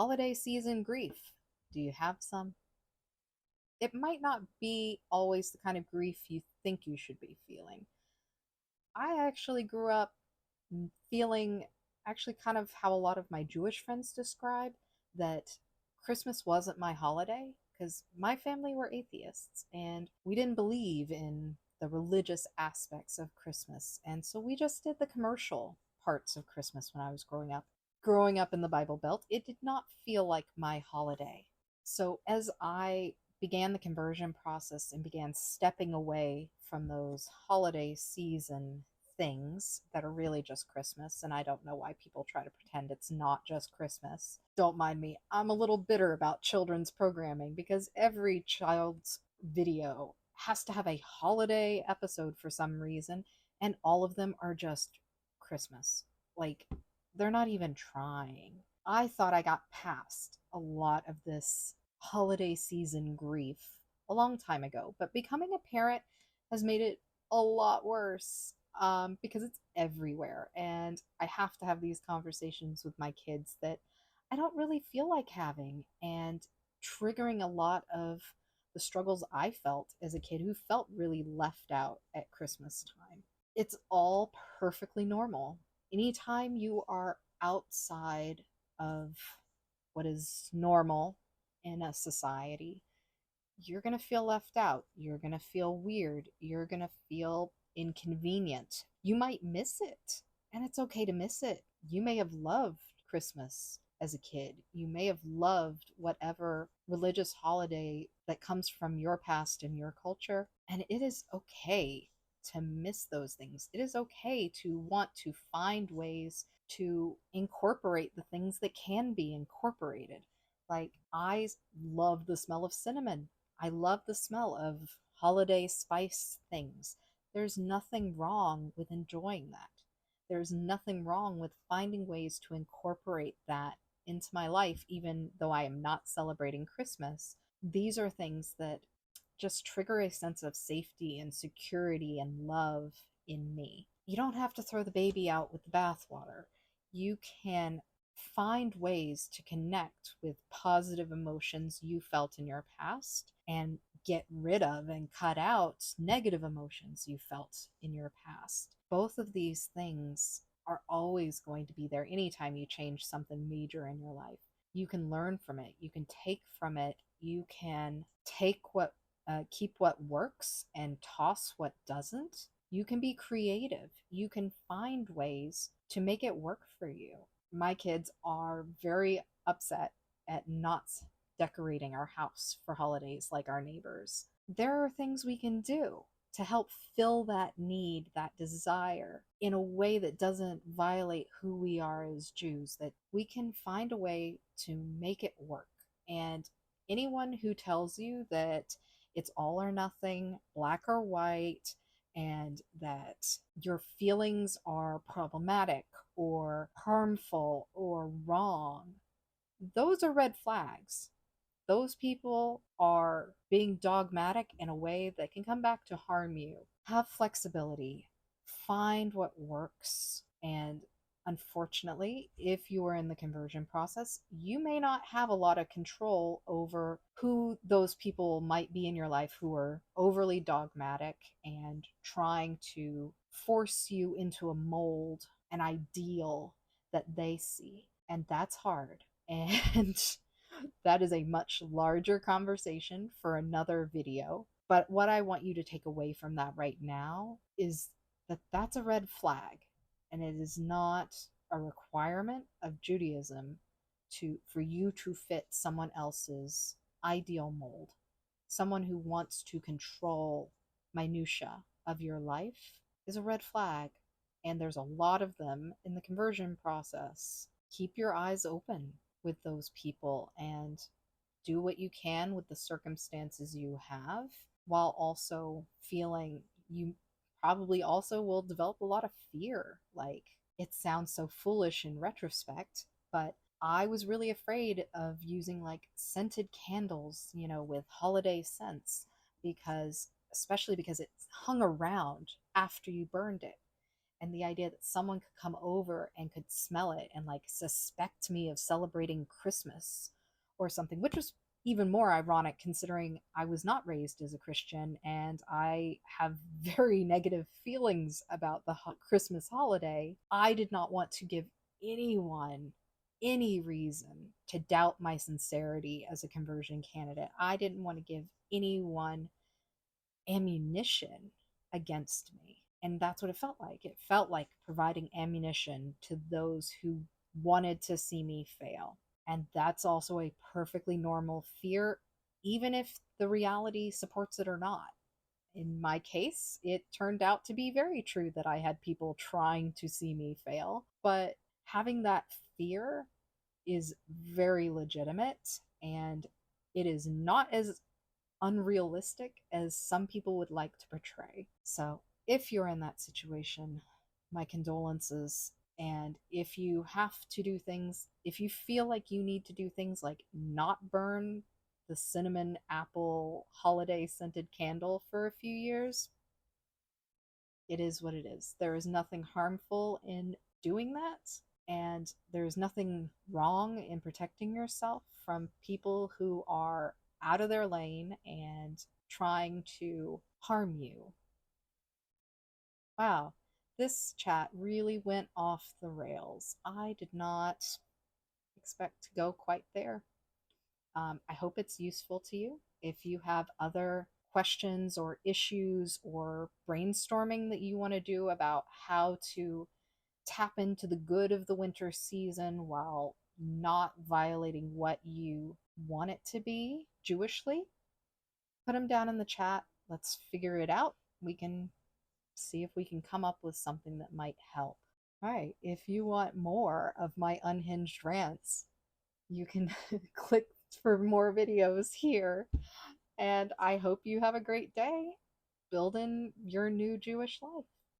Holiday season grief. Do you have some? It might not be always the kind of grief you think you should be feeling. I actually grew up feeling actually kind of how a lot of my Jewish friends describe that Christmas wasn't my holiday because my family were atheists and we didn't believe in the religious aspects of Christmas. And so we just did the commercial parts of Christmas when I was growing up. Growing up in the Bible Belt, it did not feel like my holiday. So as I began the conversion process and began stepping away from those holiday season things that are really just Christmas, and I don't know why people try to pretend it's not just Christmas. Don't mind me, I'm a little bitter about children's programming because every child's video has to have a holiday episode for some reason, and all of them are just Christmas. Like, they're not even trying. I thought I got past a lot of this holiday season grief a long time ago, but becoming a parent has made it a lot worse because it's everywhere. And I have to have these conversations with my kids that I don't really feel like having, and triggering a lot of the struggles I felt as a kid who felt really left out at Christmas time. It's all perfectly normal. Anytime you are outside of what is normal in a society, you're going to feel left out. You're going to feel weird. You're going to feel inconvenient. You might miss it, and it's okay to miss it. You may have loved Christmas as a kid. You may have loved whatever religious holiday that comes from your past and your culture, and it is okay to miss those things. It is okay to want to find ways to incorporate the things that can be incorporated. Like, I love the smell of cinnamon. I love the smell of holiday spice things. There's nothing wrong with enjoying that. There's nothing wrong with finding ways to incorporate that into my life, even though I am not celebrating Christmas. These are things that just trigger a sense of safety and security and love in me. You don't have to throw the baby out with the bathwater. You can find ways to connect with positive emotions you felt in your past and get rid of and cut out negative emotions you felt in your past. Both of these things are always going to be there anytime you change something major in your life. You can learn from it, you can take from it, you can keep what works and toss what doesn't. You can be creative. You can find ways to make it work for you. My kids are very upset at not decorating our house for holidays like our neighbors. There are things we can do to help fill that need, that desire, in a way that doesn't violate who we are as Jews, that we can find a way to make it work. And anyone who tells you that it's all or nothing, black or white, and that your feelings are problematic or harmful or wrong, those are red flags. Those people are being dogmatic in a way that can come back to harm you. Have flexibility, find what works, and unfortunately, if you are in the conversion process, you may not have a lot of control over who those people might be in your life who are overly dogmatic and trying to force you into a mold, an ideal that they see. And that's hard. And that is a much larger conversation for another video. But what I want you to take away from that right now is that that's a red flag, and it is not a requirement of Judaism for you to fit someone else's ideal mold. Someone who wants to control minutia of your life is a red flag, and there's a lot of them in the conversion process. Keep your eyes open with those people and do what you can with the circumstances you have, while also feeling you probably also will develop a lot of fear. Like, it sounds so foolish in retrospect, but I was really afraid of using like scented candles, with holiday scents, especially because it hung around after you burned it. And the idea that someone could come over and could smell it and like suspect me of celebrating Christmas or something, which was even more ironic considering I was not raised as a Christian and I have very negative feelings about the Christmas holiday. I did not want to give anyone any reason to doubt my sincerity as a conversion candidate. I didn't want to give anyone ammunition against me. And that's what it felt like. It felt like providing ammunition to those who wanted to see me fail. And that's also a perfectly normal fear, even if the reality supports it or not. In my case, it turned out to be very true that I had people trying to see me fail. But having that fear is very legitimate, and it is not as unrealistic as some people would like to portray. So, if you're in that situation, my condolences. And if you have to do things, if you feel like you need to do things like not burn the cinnamon apple holiday scented candle for a few years, it is what it is. There is nothing harmful in doing that, and there's nothing wrong in protecting yourself from people who are out of their lane and trying to harm you. Wow, this chat really went off the rails. I did not expect to go quite there. I hope it's useful to you. If you have other questions or issues or brainstorming that you want to do about how to tap into the good of the winter season while not violating what you want it to be Jewishly, put them down in the chat. Let's figure it out. We can see if we can come up with something that might help. All right, if you want more of my unhinged rants, you can click for more videos here. And I hope you have a great day building your new Jewish life.